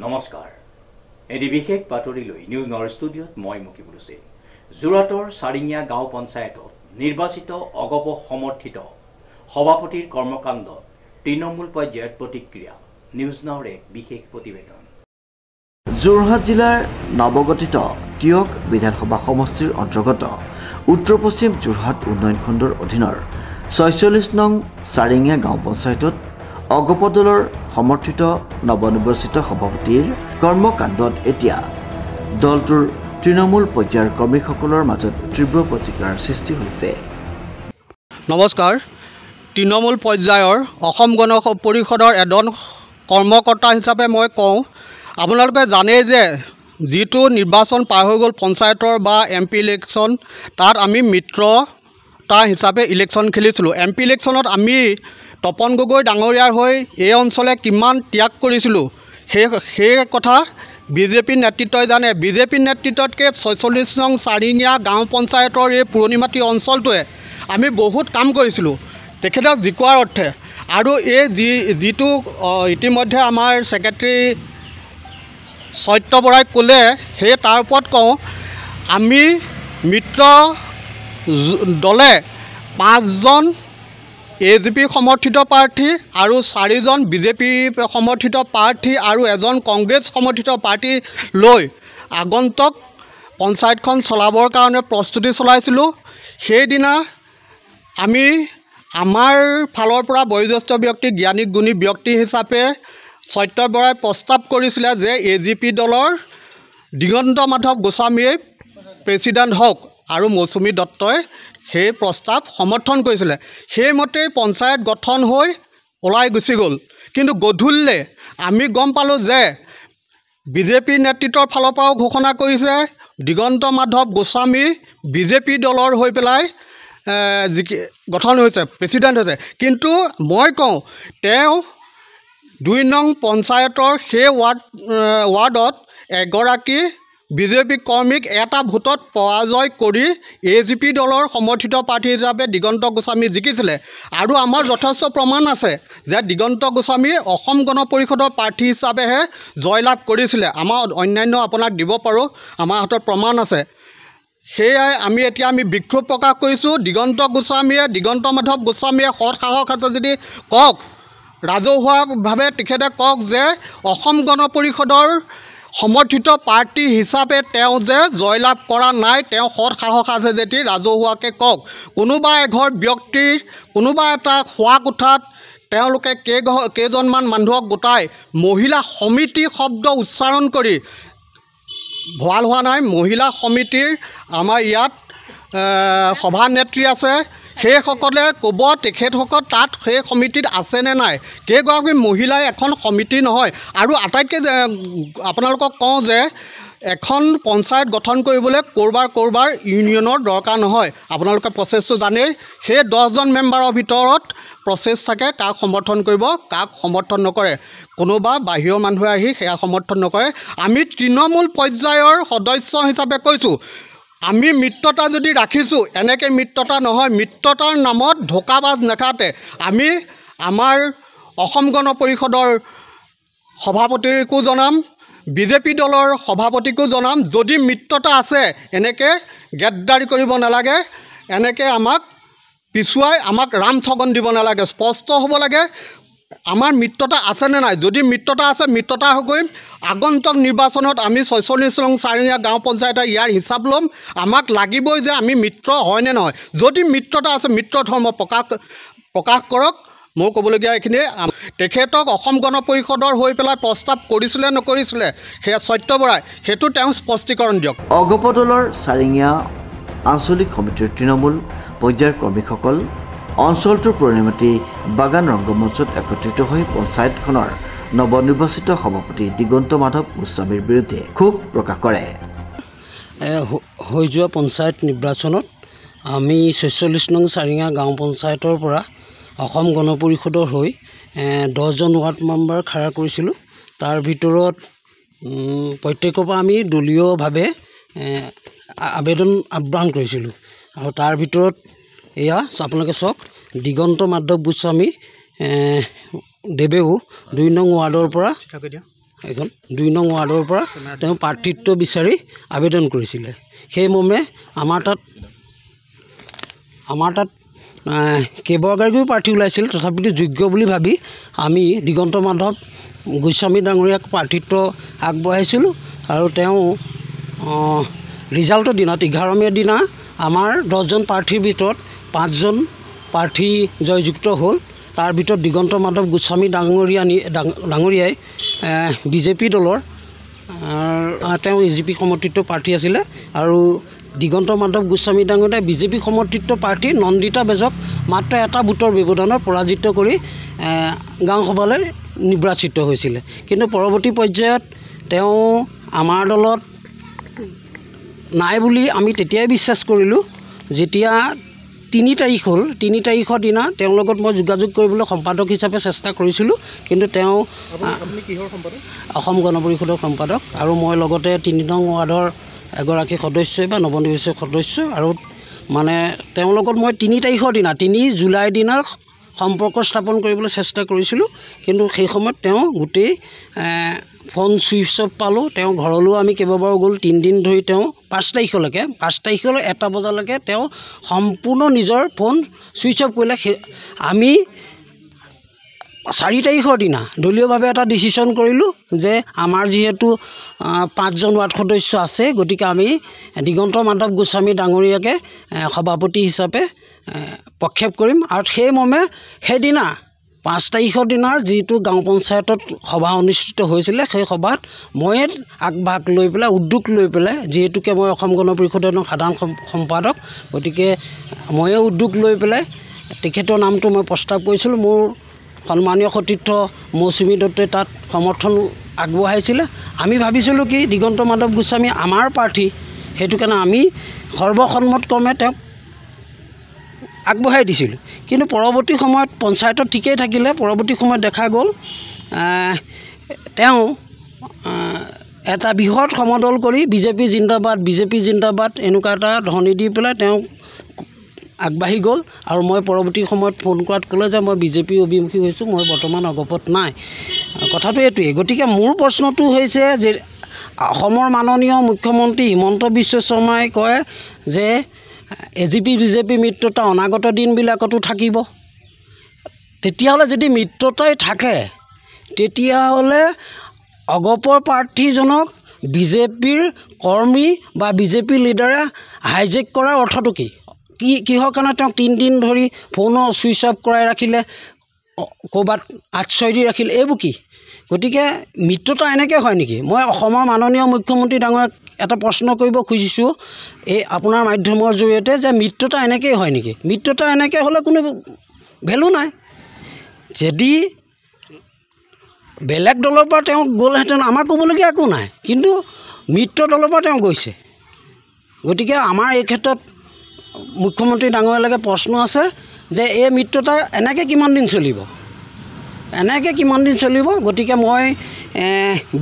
নমস্কাৰ এটি বিশেষ বাতৰি লৈ নিউজ নৰ ষ্টুডিঅ'ত মই মুকিবুল হুছেইন যোৰহাটৰ চাৰিঙীয়া গাঁও পঞ্চায়তত নিৰ্বাচিত অগপ সমৰ্থিত সভাপতিৰ কৰ্মকাণ্ড তৃণমূল পৰ্যায়ত প্ৰতিক্ৰিয়া নিউজ নৰ এক বিশেষ প্ৰতিবেদন যোৰহাট জিলাৰ নৱগঠিত টিয়ক বিধানসভা সমষ্টিৰ অন্তৰ্গত উত্তৰ পশ্চিম যোৰহাট উন্নয়ন খণ্ডৰ অধীনৰ ৪৬ নং চাৰিঙীয়া গাঁও পঞ্চায়তত অগপ দলৰ সমৰ্থিত নৱনিৰ্বাচিত সভাপতিৰ কৰ্মকাণ্ডত এতিয়া দলটোৰ তৃণমূল পৰ্যায়ৰ কৰ্মীসকলৰ মাজত তীব্ৰ প্ৰতিক্ৰিয়াৰ সৃষ্টি হৈছে। নমস্কাৰ, তৃণমূল পৰ্যায়ৰ অসম গণ পৰিষদৰ এজন কৰ্মকৰ্তা হিচাপে মই কওঁ, আপোনালোকে জানে যে যিটো নিৰ্বাচন পাৰ হৈ গ'ল পঞ্চায়তৰ বা MP ইলেকশ্যন, তাত আমি মিত্ৰতা হিচাপে ইলেকশ্যন খেলিছিলোঁ। MP ইলেকশ্যনত আমি তপন গগৈ ডাঙৰীয়াৰ হৈ এই অঞ্চলে কিমান ত্যাগ কৰিছিলোঁ সেই কথা বিজেপি নেতৃত্বই জানে। বিজেপি নেতৃত্বতকৈ ৪৬ নং চাৰিঙীয়া গাঁও পঞ্চায়তৰ এই পুৰণি মাটি অঞ্চলটোৱে আমি বহুত কাম কৰিছিলোঁ তেখেতক জিকোৱাৰ অৰ্থে। আৰু এই যিটো ইতিমধ্যে আমাৰ ছেক্ৰেটাৰী চৈত্ৰ বৰাই ক'লে, সেই তাৰ ওপৰত কওঁ, আমি মিত্ৰ দলে ৫জন AJP সমৰ্থিত প্ৰাৰ্থী আৰু 4জন BJP সমৰ্থিত প্ৰাৰ্থী আৰু এজন কংগ্ৰেছ সমৰ্থিত প্ৰাৰ্থী লৈ আগন্তুক পঞ্চায়তখন চলাবৰ কাৰণে প্ৰস্তুতি চলাইছিলোঁ। সেইদিনা আমি আমাৰ ফালৰ পৰা বয়োজ্যেষ্ঠ ব্যক্তি, জ্ঞানী গুণী ব্যক্তি হিচাপে চৈত্ৰ বৰাই প্ৰস্তাৱ কৰিছিলে যে AJP দলৰ দিগন্ত মাধৱ গোস্বামীয়ে প্ৰেছিডেণ্ট হওক আৰু মৌচুমী দত্তই সেই প্ৰস্তাৱ সমৰ্থন কৰিছিলে। সেইমতে পঞ্চায়ত গঠন হৈ ওলাই গুচি গ'ল। কিন্তু গধূলিলৈ আমি গম পালোঁ যে BJP নেতৃত্বৰ ফালৰ পৰাও ঘোষণা কৰিছে দিগন্ত মাধৱ গোস্বামী BJP দলৰ হৈ পেলাই গঠন হৈছে, প্ৰেছিডেণ্ট হৈছে। কিন্তু মই কওঁ, তেওঁ ২ নং পঞ্চায়তৰ সেই ৱাৰ্ডত এগৰাকী BJP কৰ্মীক এটা ভোটত পৰাজয় কৰি AJP দলৰ সমৰ্থিত প্ৰাৰ্থী হিচাপে দিগন্ত গোস্বামী জিকিছিলে। আৰু আমাৰ যথেষ্ট প্ৰমাণ আছে যে দিগন্ত গোস্বামী অসম গণ পৰিষদৰ প্ৰাৰ্থী হিচাপেহে জয়লাভ কৰিছিলে। আমাৰ অন্যান্য আপোনাক দিব পাৰোঁ, আমাৰ হাতত প্ৰমাণ আছে। সেয়াই আমি বিক্ষোভ প্ৰকাশ কৰিছোঁ। দিগন্ত মাধৱ গোস্বামীয়ে সৎ সাহস আছে যদি কওক, ৰাজহুৱাভাৱে তেখেতে কওক যে অসম গণ পৰিষদৰ সমৰ্থিত প্ৰাৰ্থী হিচাপে তেওঁ যে জয়লাভ কৰা নাই, তেওঁ সৎ সাহস আছে যদি ৰাজহুৱাকৈ কওক। কোনোবা এঘৰ ব্যক্তিৰ কোনোবা এটা খোৱা কোঠাত তেওঁলোকে কেইজনমান মানুহক গোটাই মহিলা সমিতি শব্দ উচ্চাৰণ কৰি, ভুল হোৱা নাই, মহিলা সমিতিৰ আমাৰ ইয়াত সভানেত্ৰী আছে, সেইসকলে ক'ব তেখেতসকল তাত সেই সমিতিত আছেনে নাই। কেইগৰাকী মহিলাই এখন সমিতি নহয়। আৰু আটাইতকৈ আপোনালোকক কওঁ যে এখন পঞ্চায়ত গঠন কৰিবলৈ ক'ৰবাৰ ইউনিয়নৰ দৰকাৰ নহয়। আপোনালোকে প্ৰচেছটো জানেই। সেই 10জন মেম্বাৰৰ ভিতৰত প্ৰচেছ থাকে, কাক সমৰ্থন কৰিব, কাক সমৰ্থন নকৰে। কোনোবা বাহিৰৰ মানুহে আহি সেয়া সমৰ্থন নকৰে। আমি তৃণমূল পৰ্যায়ৰ সদস্য হিচাপে কৈছোঁ, আমি মিত্ৰতা যদি ৰাখিছোঁ, এনেকৈ মিত্ৰতা নহয়। মিত্ৰতাৰ নামত ধোকাবাজ নেখাতে আমি আমাৰ অসম গণ পৰিষদৰ সভাপতিকো জনাম, BJP দলৰ সভাপতিকো জনাম, যদি মিত্ৰতা আছে এনেকৈ গেদ্দাৰি কৰিব নালাগে, এনেকৈ আমাক পিছুৱাই আমাক ৰামঠগন দিব নালাগে। স্পষ্ট হ'ব লাগে আমাৰ মিত্ৰতা আছেনে নাই। যদি মিত্ৰতা আছে, মিত্ৰতা কৰিম। আগন্তুক নিৰ্বাচনত আমি ৪৬ নং চাৰিঙীয়া গাঁও পঞ্চায়তে ইয়াৰ হিচাপ ল'ম। আমাক লাগিবই যে আমি মিত্ৰ হয়নে নহয়। যদি মিত্ৰতা আছে, মিত্ৰ ধৰ্ম প্ৰকাশ কৰক। মোৰ ক'বলগীয়া এইখিনিয়ে। তেখেতক অসম গণ পৰিষদৰ হৈ পেলাই প্ৰস্তাৱ কৰিছিলে নকৰিছিলে, সেয়া সত্য বৰাই, সেইটো তেওঁ স্পষ্টীকৰণ দিয়ক। অগপ দলৰ চাৰিঙীয়া আঞ্চলিক সমিতিৰ তৃণমূল পৰ্যায়ৰ কৰ্মীসকল অঞ্চলটোৰ পৰিণামী বাগান ৰংগমঞ্চত একত্ৰিত হৈ পঞ্চায়তখনৰ নৱনিৰ্বাচিত সভাপতি দিগন্ত মাধৱ গোস্বামীৰ বিৰুদ্ধে ক্ষোভ প্ৰকাশ কৰে। হৈ যোৱা পঞ্চায়ত নিৰ্বাচনত আমি ৪৬ নং চাৰিঙীয়া গাঁও পঞ্চায়তৰ পৰা অসম গণ পৰিষদৰ হৈ 10জন ৱাৰ্ড মেম্বাৰ খাৰা কৰিছিলোঁ। তাৰ ভিতৰত প্ৰত্যেকৰ পৰা আমি দলীয়ভাৱে আবেদন আহ্বান কৰিছিলোঁ। আৰু তাৰ ভিতৰত এয়া আপোনালোকে চাওক, দিগন্ত মাধৱ গোস্বামী দেৱেও 2 নং ৱাৰ্ডৰ পৰা এখন 2 নং ৱাৰ্ডৰ পৰা তেওঁ প্ৰাৰ্থিত্ব বিচাৰি আবেদন কৰিছিলে। সেইমৰ্মে আমাৰ তাত কেইবাগৰাকীও প্ৰাৰ্থী ওলাইছিল, তথাপিতো যোগ্য বুলি ভাবি আমি দিগন্ত মাধৱ গোস্বামী ডাঙৰীয়াক প্ৰাৰ্থিত্ব আগবঢ়াইছিলোঁ। আৰু তেওঁ ৰিজাল্টৰ দিনত 11 মে'ৰ দিনা আমাৰ 10জন প্ৰাৰ্থীৰ ভিতৰত 5জন প্ৰাৰ্থী জয়যুক্ত হ'ল। তাৰ ভিতৰত দিগন্ত মাধৱ গোস্বামী ডাঙৰীয়াই বিজেপি দলৰ তেওঁ এজিপি সমৰ্থিত প্ৰাৰ্থী আছিলে। আৰু দিগন্ত মাধৱ গোস্বামী ডাঙৰীয়াই বিজেপি সমৰ্থিত প্ৰাৰ্থী নন্দিতা বেজক মাত্ৰ এটা ভোটৰ ব্যৱধানত পৰাজিত কৰি গাঁও সভালৈ নিৰ্বাচিত হৈছিলে। কিন্তু পৰৱৰ্তী পৰ্যায়ত তেওঁ আমাৰ দলত নাই বুলি আমি তেতিয়াই বিশ্বাস কৰিলোঁ, যেতিয়া 3 তাৰিখ হ'ল। 3 তাৰিখৰ দিনা তেওঁৰ লগত মই যোগাযোগ কৰিবলৈ সম্পাদক হিচাপে চেষ্টা কৰিছিলোঁ, কিন্তু তেওঁ অসম গণ পৰিষদৰ সম্পাদক আৰু মই লগতে 3 নং ৱাৰ্ডৰ এগৰাকী সদস্য বা নৱনিৰ্বাচিত সদস্য। আৰু মানে তেওঁৰ লগত মই 3 তাৰিখৰ দিনা 3 জুলাইৰ দিনা সম্পৰ্ক স্থাপন কৰিবলৈ চেষ্টা কৰিছিলোঁ, কিন্তু সেই সময়ত তেওঁ গোটেই ফোন ছুইচ অফ পালোঁ। তেওঁ ঘৰলৈও আমি কেইবাবাৰো গ'ল। 3 দিন ধৰি তেওঁ 5 তাৰিখলৈ 1 বজালৈকে তেওঁ সম্পূৰ্ণ নিজৰ ফোন ছুইচ অফ কৰিলে। আমি 4 তাৰিখৰ দিনা দলীয়ভাৱে এটা ডিচিশ্যন কৰিলোঁ যে আমাৰ যিহেতু 5জন ৱাৰ্ড সদস্য আছে, গতিকে আমি দিগন্ত মাধৱ গোস্বামী ডাঙৰীয়াকে সভাপতি হিচাপে প্ৰক্ষেপ কৰিম। আৰু সেইমৰ্মে সেইদিনা 5 তাৰিখৰ দিনা যিটো গাঁও পঞ্চায়তত সভা অনুষ্ঠিত হৈছিলে, সেই সভাত ময়ে আগভাগ লৈ পেলাই উদ্যোগ লৈ পেলাই, যিহেতুকে মই অসম গণ পৰিষদৰ সাধাৰণ সম্পাদক, গতিকে ময়ে উদ্যোগ লৈ পেলাই তেখেতৰ নামটো মই প্ৰস্তাৱ কৰিছিলোঁ। মোৰ সন্মানীয় সতীৰ্থ মৌচুমী দত্তই তাত সমৰ্থন আগবঢ়াইছিলে। আমি ভাবিছিলোঁ কি দিগন্ত মাধৱ গোস্বামী আমাৰ প্ৰাৰ্থী, সেইটো কাৰণে আমি সৰ্বসন্মতক্ৰমে তেওঁক আগবঢ়াই দিছিলোঁ। কিন্তু পৰৱৰ্তী সময়ত পঞ্চায়তত ঠিকেই থাকিলে, পৰৱৰ্তী সময়ত দেখা গ'ল তেওঁ এটা বৃহৎ সমদল কৰি বিজেপি জিন্দাবাদ এনেকুৱা এটা ধ্বনি দি পেলাই তেওঁ আগবাঢ়ি গ'ল। আৰু মই পৰৱৰ্তী সময়ত ফোন কৰাত ক'লে যে মই বিজেপি অভিমুখী হৈছোঁ, মই বৰ্তমান অগপত নাই। কথাটো এইটোৱেই। গতিকে মোৰ প্ৰশ্নটো হৈছে যে অসমৰ মাননীয় মুখ্যমন্ত্ৰী হিমন্ত বিশ্ব শৰ্মাই কয় যে এজিপি বিজেপি মিত্ৰতা অনাগত দিনবিলাকতো থাকিব। তেতিয়াহ'লে যদি মিত্ৰতাই থাকে, তেতিয়াহ'লে অগপৰ প্ৰাৰ্থীজনক বিজেপিৰ কৰ্মী বা বিজেপি লিডাৰে হাইজেক কৰাৰ অৰ্থটো কিহৰ কাৰণে তেওঁক 3 দিন ধৰি ফোনৰ ছুইচ অফ কৰাই ৰাখিলে, ক'ৰবাত আশ্ৰয় দি ৰাখিলে, এইবোৰ কি? গতিকে মিত্ৰতা এনেকৈ হয় নেকি? মই অসমৰ মাননীয় মুখ্যমন্ত্ৰী ডাঙৰীয়াক এটা প্ৰশ্ন কৰিব খুজিছোঁ এই আপোনাৰ মাধ্যমৰ জৰিয়তে, যে মিত্ৰতা এনেকৈ হয় নেকি? মিত্ৰতা এনেকৈ হ'লে কোনো ভেলু নাই। যদি বেলেগ দলৰ পৰা তেওঁ গ'লহেঁতেন আমাৰ ক'বলগীয়া একো নাই, কিন্তু মিত্ৰ দলৰ পৰা তেওঁ গৈছে। গতিকে আমাৰ এই ক্ষেত্ৰত মুখ্যমন্ত্ৰী ডাঙৰীয়ালৈকে প্ৰশ্ন আছে যে এই মিত্ৰতা এনেকৈ কিমান দিন চলিব? গতিকে মই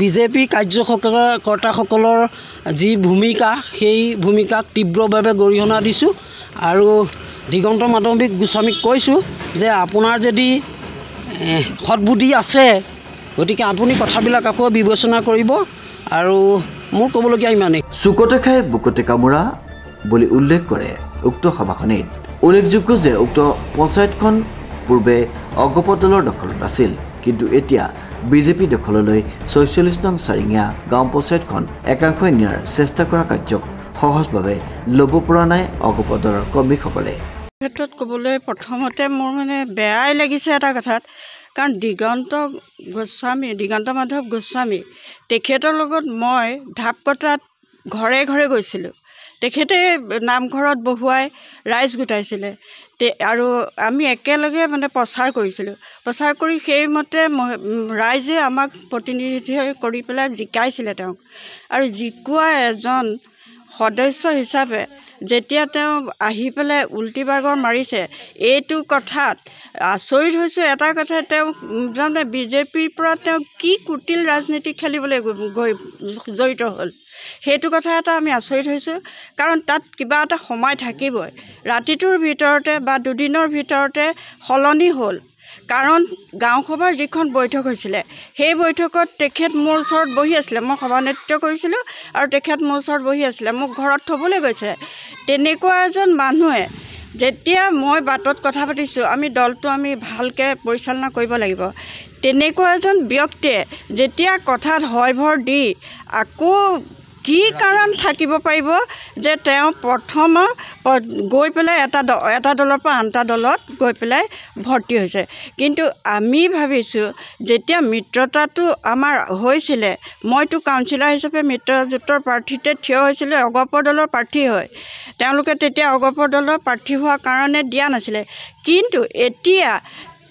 বিজেপি কাৰ্যকৰ্তাসকলৰ যি ভূমিকা, সেই ভূমিকাক তীব্ৰভাৱে গৰিহণা দিছোঁ। আৰু দিগন্ত মাধৱ গোস্বামীক কৈছোঁ যে আপোনাৰ যদি সৎবুদ্ধি আছে, গতিকে আপুনি কথাবিলাক আকৌ বিবেচনা কৰিব। আৰু মোৰ ক'বলগীয়া ইমানেই। চুকতে খাই বুকতে কামোৰা বুলি উল্লেখ কৰে উক্ত সভাখনিত। উল্লেখযোগ্য যে উক্ত পঞ্চায়তখন পূৰ্বে অগপ দলৰ দখলত আছিল, কিন্তু এতিয়া বিজেপি দখললৈ ৪৬ নং চাৰিঙীয়া গাঁও পঞ্চায়তখন একাংশই নিয়াৰ চেষ্টা কৰা কাৰ্যক সহজভাৱে ল'ব পৰা নাই অগপ দলৰ কৰ্মীসকলে। ক্ষেত্ৰত ক'বলৈ প্ৰথমতে মোৰ বেয়াই লাগিছে এটা কথাত, কাৰণ দিগন্ত মাধৱ গোস্বামী তেখেতৰ লগত মই ঢাপ কটাত ঘৰে ঘৰে গৈছিলোঁ। তেখেতে নামঘৰত বহুৱাই ৰাইজ গোটাইছিলে আৰু আমি একেলগে প্ৰচাৰ কৰিছিলোঁ। প্ৰচাৰ কৰি সেইমতে ৰাইজে আমাক প্ৰতিনিধিত্ব কৰি পেলাই জিকাইছিলে তেওঁক। আৰু জিকোৱা এজন সদস্য হিচাপে যেতিয়া তেওঁ আহি পেলাই উল্টিবাগৰ মাৰিছে, এইটো কথাত আচৰিত হৈছোঁ। এটা কথা, তেওঁ বিজেপিৰ পৰা তেওঁ কি কুটিল ৰাজনীতি খেলিবলৈ জড়িত হ'ল, সেইটো কথা এটা আমি আচৰিত হৈছোঁ। কাৰণ তাত কিবা এটা সময় থাকিবই, ৰাতিটোৰ ভিতৰতে বা দুদিনৰ ভিতৰতে সলনি হ'ল। কাৰণ গাঁও সভাৰ যিখন বৈঠক হৈছিলে সেই বৈঠকত তেখেত মোৰ ওচৰত বহি আছিলে। মই সভানেতৃত্ব কৰিছিলোঁ আৰু তেখেত মোৰ ওচৰত বহি আছিলে, মোক ঘৰত থ'বলৈ গৈছে। তেনেকুৱা এজন মানুহে যেতিয়া মই বাটত কথা পাতিছোঁ, আমি দলটো আমি ভালকৈ পৰিচালনা কৰিব লাগিব, তেনেকুৱা এজন ব্যক্তিয়ে যেতিয়া কথাত হয় ভৰ দি আকৌ কি কাৰণ থাকিব পাৰিব যে তেওঁ প্ৰথম গৈ পেলাই এটা দলৰ পৰা আন এটা দলত গৈ পেলাই ভৰ্তি হৈছে। কিন্তু আমি ভাবিছোঁ যেতিয়া মিত্ৰতাটো আমাৰ হৈছিলে, মইতো কাউন্সিলাৰ হিচাপে মিত্ৰজোঁটৰ প্ৰাৰ্থীতে থিয় হৈছিলোঁ, অগপ দলৰ প্ৰাৰ্থী হয়। তেওঁলোকে তেতিয়া অগপ দলৰ প্ৰাৰ্থী হোৱাৰ কাৰণে দিয়া নাছিলে। কিন্তু এতিয়া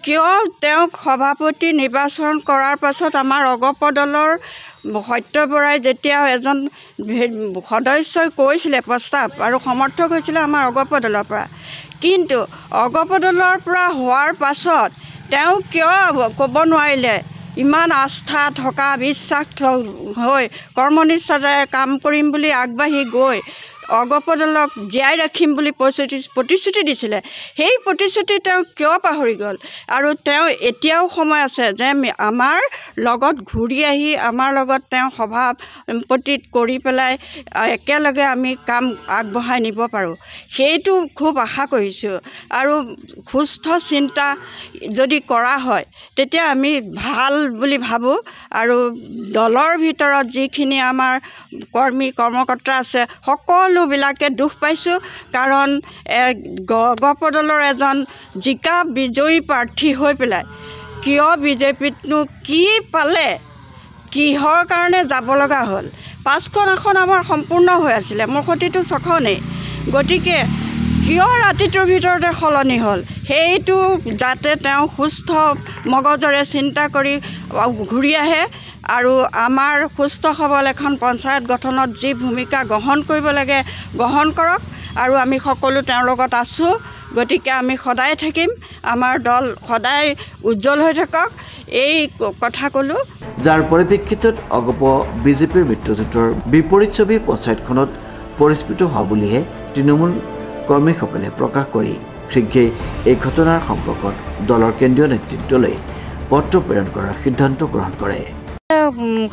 কিয় তেওঁক সভাপতি নিৰ্বাচন কৰাৰ পাছত আমাৰ অগপ দলৰ সত্য বৰাই যেতিয়া এজন সদস্যই কৈছিলে প্ৰস্তাৱ আৰু সমৰ্থক হৈছিলে আমাৰ অগপ দলৰ পৰা, কিন্তু অগপ দলৰ পৰা হোৱাৰ পাছত তেওঁ কিয় ক'ব নোৱাৰিলে ইমান আস্থা থকা বিশ্বাস হৈ কৰ্মনিষ্ঠাৰে কাম কৰিম বুলি আগবাঢ়ি গৈ অগপ দলক জীয়াই ৰাখিম বুলি প্ৰতিশ্ৰুতি দিছিলে, সেই প্ৰতিশ্ৰুতি তেওঁ কিয় পাহৰি গ'ল? আৰু তেওঁ এতিয়াও সময় আছে যে আমাৰ লগত ঘূৰি আহি আমাৰ লগত তেওঁ সভাপতিত কৰি পেলাই একেলগে আমি কাম আগবঢ়াই নিব পাৰোঁ, সেইটো খুব আশা কৰিছোঁ। আৰু সুস্থ চিন্তা যদি কৰা হয় তেতিয়া আমি ভাল বুলি ভাবোঁ। আৰু দলৰ ভিতৰত যিখিনি আমাৰ কৰ্মকৰ্তা আছে সকলোবিলাকে দুখ পাইছোঁ, কাৰণ অগপ দলৰ এজন জিকা বিজয়ী প্ৰাৰ্থী হৈ পেলাই কিয় বিজেপিতনো কি পালে, কিহৰ কাৰণে যাব লগা হ'ল? 5খন আসন আমাৰ সম্পূৰ্ণ হৈ আছিলে, মোৰ সৈতেতো 6খনেই। গতিকে কিয় ৰাতিটোৰ ভিতৰতে সলনি হ'ল? সেইটো যাতে তেওঁ সুস্থ মগজৰে চিন্তা কৰি ঘূৰি আহে আৰু আমাৰ সুস্থ সবল এখন পঞ্চায়ত গঠনত যি ভূমিকা গ্ৰহণ কৰিব লাগে গ্ৰহণ কৰক। আৰু আমি সকলো তেওঁৰ লগত আছোঁ, গতিকে আমি সদায় থাকিম, আমাৰ দল সদায় উজ্জ্বল হৈ থাকক, এই কথা ক'লোঁ। যাৰ পৰিপ্ৰেক্ষিতত অগপ বিজেপিৰ মিত্ৰজোঁটৰ বিপৰীত ছবি পঞ্চায়তখনত পৰিস্ফুট হোৱা বুলিহে তৃণমূল কৰ্মীসকলে প্ৰকাশ কৰি শীঘ্ৰেই এই ঘটনাৰ সম্পৰ্কত দলৰ কেন্দ্ৰীয় নেতৃত্বলৈ পত্ৰ প্ৰেৰণ কৰাৰ সিদ্ধান্ত গ্ৰহণ কৰে।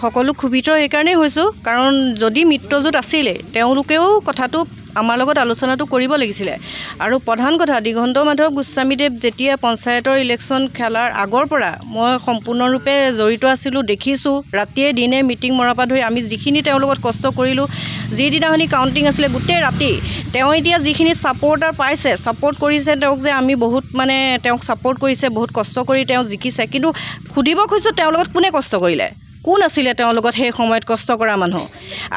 সকলো ক্ষোভিত এইকাৰণেই হৈছোঁ, কাৰণ যদি মিত্ৰজোঁট আছিলে তেওঁলোকেও কথাটো আমাৰ লগত আলোচনাটো কৰিব লাগিছিলে। আৰু প্ৰধান কথা, দিগন্ত মাধৱ গোস্বামীদেৱ যেতিয়া পঞ্চায়তৰ ইলেকশ্যন খেলাৰ আগৰ পৰা মই সম্পূৰ্ণৰূপে জড়িত আছিলোঁ, দেখিছোঁ, ৰাতিয়ে দিনে মিটিং মৰাৰ পৰা ধৰি আমি যিখিনি তেওঁৰ লগত কষ্ট কৰিলোঁ, যিদিনাখনি কাউণ্টিং আছিলে গোটেই ৰাতি তেওঁ এতিয়া যিখিনি ছাপৰ্টাৰ পাইছে, ছাপৰ্ট কৰিছে তেওঁক, যে আমি বহুত মানে তেওঁক ছাপৰ্ট কৰিছে, বহুত কষ্ট কৰি তেওঁ জিকিছে। কিন্তু সুধিব খুজিছোঁ তেওঁৰ লগত কোনে কষ্ট কৰিলে, কোন আছিলে তেওঁৰ লগত সেই সময়ত কষ্ট কৰা মানুহ?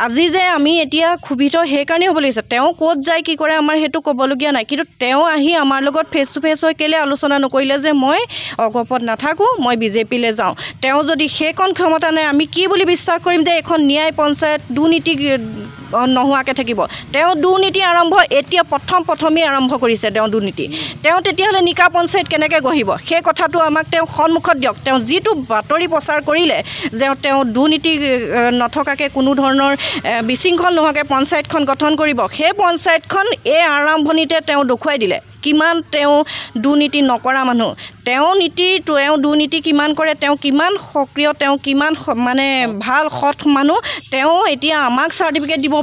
আজি যে আমি এতিয়া ক্ষোভিত সেইকাৰণেই হ'ব লাগিছে। তেওঁ ক'ত যায় কি কৰে আমাৰ সেইটো ক'বলগীয়া নাই, কিন্তু তেওঁ আহি আমাৰ লগত ফেচ টু ফেচ হৈ কেলৈ আলোচনা নকৰিলে যে মই অগপত নাথাকোঁ, মই বিজেপিলৈ যাওঁ? তেওঁ যদি সেইকণ ক্ষমতা নাই, আমি কি বুলি বিশ্বাস কৰিম যে এখন ন্যায় পঞ্চায়ত দুৰ্নীতি নোহোৱাকৈ থাকিব? তেওঁ দুৰ্নীতি আৰম্ভ এতিয়া প্ৰথমেই আৰম্ভ কৰিছে তেওঁ দুৰ্নীতি। তেওঁ তেতিয়াহ'লে নিকা পঞ্চায়ত কেনেকৈ গঢ়িব? সেই কথাটো আমাক তেওঁ সন্মুখত দিয়ক। তেওঁ যিটো বাতৰি প্ৰচাৰ কৰিলে যে তেওঁ দুৰ্নীতি নথকাকৈ কোনো ধৰণৰ বিশৃংখল নোহোৱাকৈ পঞ্চায়তখন গঠন কৰিব, সেই পঞ্চায়তখন এই আৰম্ভণিতে তেওঁ দেখুৱাই দিলে কিমান তেওঁ দুৰ্নীতি নকৰা মানুহ। তেওঁ দুৰ্নীতি কিমান কৰে, তেওঁ কিমান সক্ৰিয়, তেওঁ কিমান মানে ভাল সৎ মানুহ। তেওঁ এতিয়া আমাক চাৰ্টিফিকেট দিব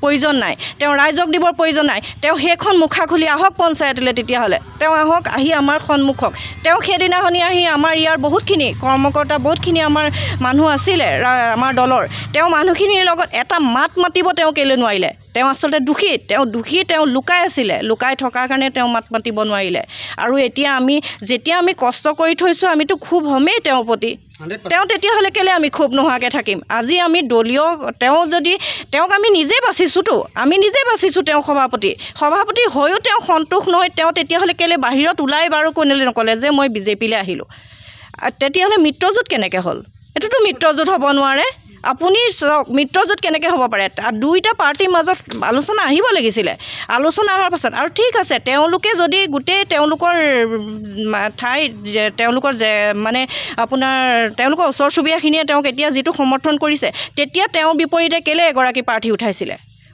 প্ৰয়োজন নাই, তেওঁ ৰাইজক দিবৰ প্ৰয়োজন নাই। তেওঁ সেইখন মুখা খুলি আহক পঞ্চায়তলৈ, তেতিয়াহ'লে তেওঁ আহক, আহি আমাৰ সন্মুখক। তেওঁ সেইদিনাখনি আহি আমাৰ ইয়াৰ বহুতখিনি কৰ্মকৰ্তা, বহুতখিনি আমাৰ মানুহ আছিলে আমাৰ দলৰ, তেওঁ মানুহখিনিৰ লগত এটা মাত মাতিব তেওঁ কেলৈ নোৱাৰিলে? তেওঁ আচলতে দোষী, তেওঁ লুকাই আছিলে, লুকাই থকাৰ কাৰণে তেওঁ মাত মাতিব নোৱাৰিলে। আৰু এতিয়া যেতিয়া আমি কষ্ট কৰি থৈছোঁ, আমিতো ক্ষোভ হ'মেই তেওঁৰ প্ৰতি। তেওঁ তেতিয়াহ'লে কেলৈ আমি ক্ষোভ নোহোৱাকৈ থাকিম? আজি আমি দলীয় তেওঁক আমি নিজেই বাচিছোঁতো, তেওঁ সভাপতি হৈও তেওঁ সন্তোষ নহয়, তেওঁ তেতিয়াহ'লে কেলৈ বাহিৰত ওলাই বাৰু কোনেলৈ নক'লে যে মই বিজেপিলৈ আহিলোঁ? তেতিয়াহ'লে মিত্ৰজোঁট কেনেকৈ হ'ল? এইটোতো মিত্ৰজোঁট হ'ব নোৱাৰে। আপুনি চাওক মিত্ৰজোঁট কেনেকৈ হ'ব পাৰে? দুইটা পাৰ্টিৰ মাজত আলোচনা আহিব লাগিছিলে। আলোচনা অহাৰ পাছত আৰু ঠিক আছে, তেওঁলোকে যদি গোটেই তেওঁলোকৰ ঠাইত তেওঁলোকৰ মানে আপোনাৰ তেওঁলোকৰ ওচৰ চুবুৰীয়াখিনিয়ে তেওঁক এতিয়া যিটো সমৰ্থন কৰিছে, তেতিয়া তেওঁৰ বিপৰীতে কেলৈ এগৰাকী প্ৰাৰ্থী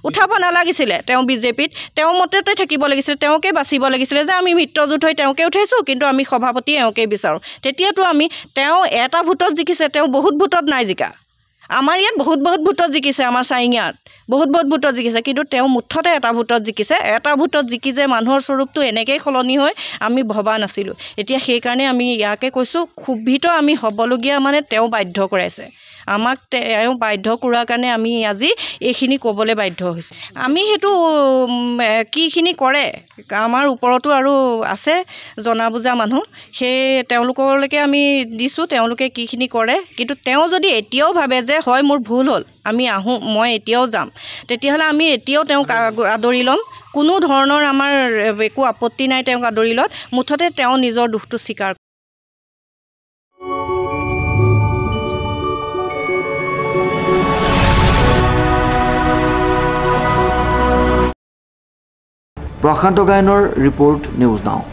উঠাব নালাগিছিলে তেওঁ বিজেপিত তেওঁ মতেতে থাকিব লাগিছিলে তেওঁকে বাচিব লাগিছিলে যে আমি মিত্ৰজোঁট হৈ তেওঁকে উঠাইছোঁ কিন্তু আমি সভাপতি এওঁকেই বিচাৰোঁ তেতিয়াতো আমি তেওঁ এটা ভোটত জিকিছে তেওঁ বহুত ভোটত নাই জিকা আমাৰ ইয়াত বহুত ভোটত জিকিছে আমাৰ চাৰিঙিয়াত বহুত ভোটত জিকিছে কিন্তু তেওঁ মুঠতে এটা ভোটত জিকিছে এটা ভোটত জিকি যে মানুহৰ স্বৰূপটো এনেকেই সলনি হৈ আমি ভবা নাছিলোঁ এতিয়া সেইকাৰণে আমি ইয়াকে কৈছোঁ ক্ষুব্ধিত আমি হ'বলগীয়া মানে তেওঁ বাধ্য কৰাইছে আমাক তেওঁ বাধ্য কৰাৰ কাৰণে আমি আজি এইখিনি ক'বলৈ বাধ্য হৈছোঁ আমি সেইটো কিখিনি কৰে আমাৰ ওপৰতো আৰু আছে জনা বুজা মানুহ সেই তেওঁলোকলৈকে আমি দিছোঁ তেওঁলোকে কিখিনি কৰে কিন্তু তেওঁ যদি এতিয়াও ভাবে যে হয় মোৰ ভুল হ'ল আমি আহোঁ মই এতিয়াও যাম তেতিয়াহ'লে আমি এতিয়াও তেওঁক আদৰি ল'ম কোনো ধৰণৰ আমাৰ একো আপত্তি নাই তেওঁক আদৰি লোৱাত মুঠতে তেওঁ নিজৰ দুখটো স্বীকাৰ প্ৰশান্ত গায়নৰ ৰিপৰ্ট নিউজ নাও।